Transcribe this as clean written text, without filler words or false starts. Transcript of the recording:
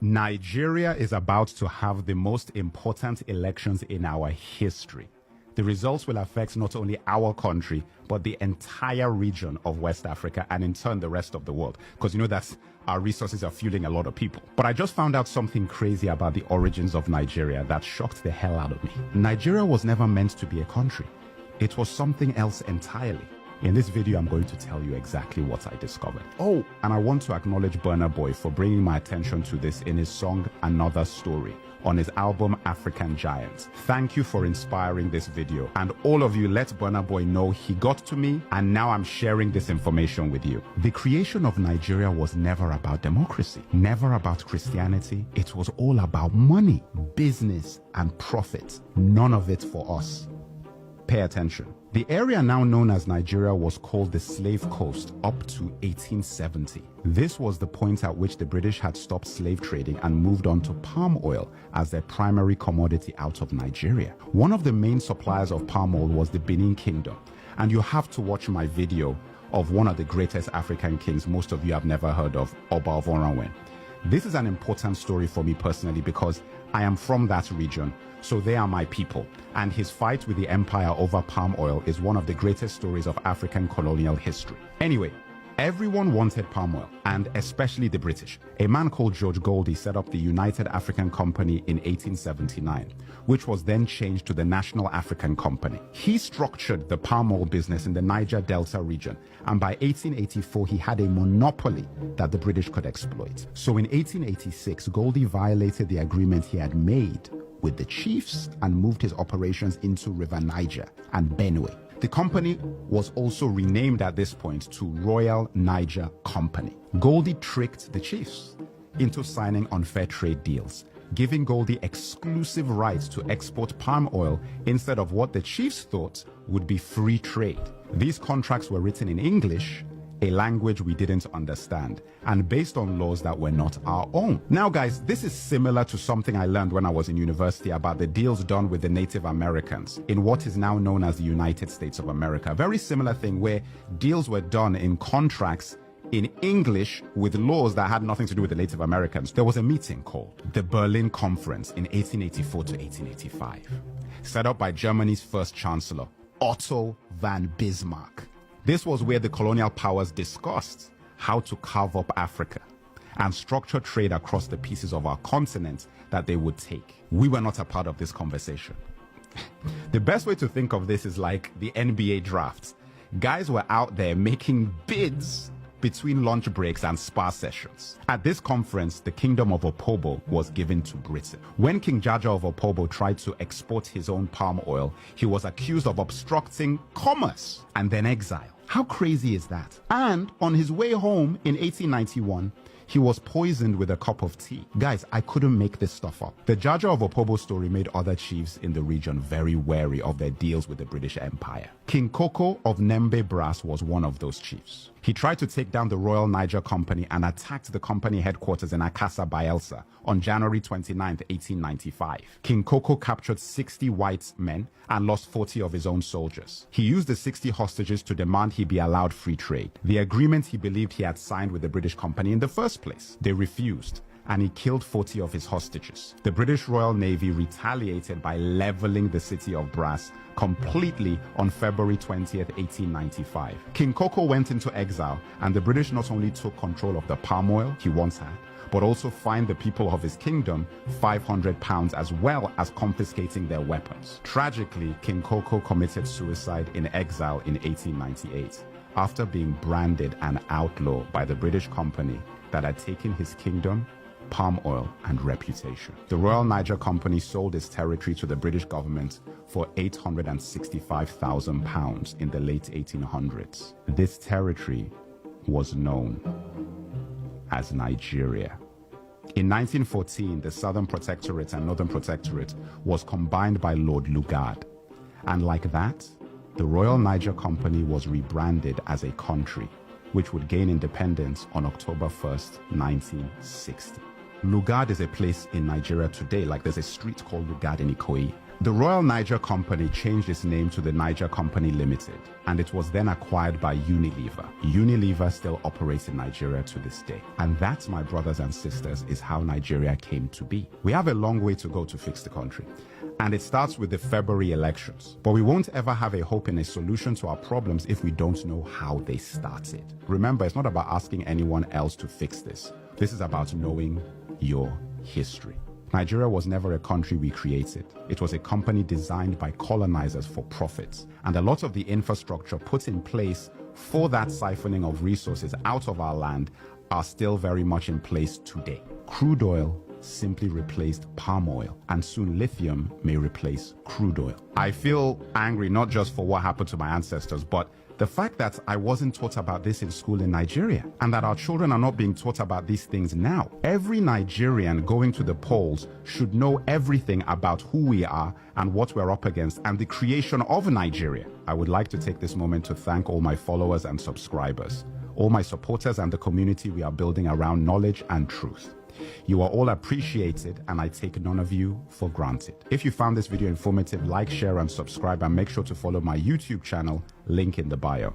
Nigeria is about to have the most important elections in our history. The results will affect not only our country, but the entire region of West Africa and in turn the rest of the world. Because you know that our resources are fueling a lot of people. But I just found out something crazy about the origins of Nigeria that shocked the hell out of me. Nigeria was never meant to be a country. It was something else entirely. In this video, I'm going to tell you exactly what I discovered. Oh, and I want to acknowledge Burna Boy for bringing my attention to this in his song Another Story on his album African Giants. Thank you for inspiring this video. And all of you, let Burna Boy know he got to me and now I'm sharing this information with you. The creation of Nigeria was never about democracy, never about Christianity. It was all about money, business, and profit. None of it for us. Pay attention. The area now known as Nigeria was called the Slave Coast up to 1870. This was the point at which the British had stopped slave trading and moved on to palm oil as their primary commodity out of Nigeria. One of the main suppliers of palm oil was the Benin Kingdom. And you have to watch my video of one of the greatest African kings most of you have never heard of, Oba of Oranwen. This is an important story for me personally because I am from that region, so they are my people. And his fight with the empire over palm oil is one of the greatest stories of African colonial history. Anyway, everyone wanted palm oil, and especially the British. A man called George Goldie set up the United African Company in 1879, which was then changed to the National African Company. He structured the palm oil business in the Niger Delta region, and by 1884 he had a monopoly that the British could exploit. So in 1886, Goldie violated the agreement he had made with the chiefs and moved his operations into River Niger and Benue. The company was also renamed at this point to Royal Niger Company. Goldie tricked the chiefs into signing unfair trade deals, giving Goldie exclusive rights to export palm oil instead of what the chiefs thought would be free trade. These contracts were written in English, a language we didn't understand, and based on laws that were not our own. Now guys, this is similar to something I learned when I was in university about the deals done with the Native Americans in what is now known as the United States of America. A very similar thing where deals were done in contracts in English with laws that had nothing to do with the Native Americans. There was a meeting called the Berlin Conference in 1884 to 1885, set up by Germany's first chancellor, Otto von Bismarck. This was where the colonial powers discussed how to carve up Africa and structure trade across the pieces of our continent that they would take. We were not a part of this conversation. The best way to think of this is like the NBA drafts. Guys were out there making bids between lunch breaks and spa sessions. At this conference, the kingdom of Opobo was given to Britain. When King Jaja of Opobo tried to export his own palm oil, he was accused of obstructing commerce and then exiled. How crazy is that? And on his way home in 1891, he was poisoned with a cup of tea. Guys, I couldn't make this stuff up. The Jaja of Opobo story made other chiefs in the region very wary of their deals with the British Empire. King Koko of Nembe Brass was one of those chiefs. He tried to take down the Royal Niger Company and attacked the company headquarters in Akassa, Bayelsa on January 29, 1895. King Koko captured 60 white men and lost 40 of his own soldiers. He used the 60 hostages to demand he be allowed free trade, the agreement he believed he had signed with the British company in the first place. They refused, and he killed 40 of his hostages. The British Royal Navy retaliated by leveling the city of Brass completely on February 20th, 1895. King Koko went into exile, and the British not only took control of the palm oil he once had, but also fined the people of his kingdom £500 as well as confiscating their weapons. Tragically, King Koko committed suicide in exile in 1898 after being branded an outlaw by the British company that had taken his kingdom, palm oil, and reputation. The Royal Niger Company sold its territory to the British government for £865,000 in the late 1800s. This territory was known as Nigeria. In 1914, the Southern Protectorate and Northern Protectorate was combined by Lord Lugard. And like that, the Royal Niger Company was rebranded as a country, which would gain independence on October 1st, 1960. Lugard is a place in Nigeria today, like there's a street called Lugard in Ikoyi. The Royal Niger Company changed its name to the Niger Company Limited, and it was then acquired by Unilever. Unilever still operates in Nigeria to this day. And that, my brothers and sisters, is how Nigeria came to be. We have a long way to go to fix the country. And it starts with the February elections. But we won't ever have a hope in a solution to our problems if we don't know how they started. Remember, it's not about asking anyone else to fix this. This is about knowing your history. Nigeria was never a country we created. It was a company designed by colonizers for profits. And a lot of the infrastructure put in place for that siphoning of resources out of our land are still very much in place today. Crude oil simply replaced palm oil, and soon lithium may replace crude oil. I feel angry not just for what happened to my ancestors, but the fact that I wasn't taught about this in school in Nigeria, and that our children are not being taught about these things now. Every Nigerian going to the polls should know everything about who we are and what we're up against and the creation of Nigeria. I would like to take this moment to thank all my followers and subscribers, all my supporters and the community we are building around knowledge and truth. You are all appreciated, and I take none of you for granted. If you found this video informative, like, share, and subscribe, and make sure to follow my YouTube channel, link in the bio.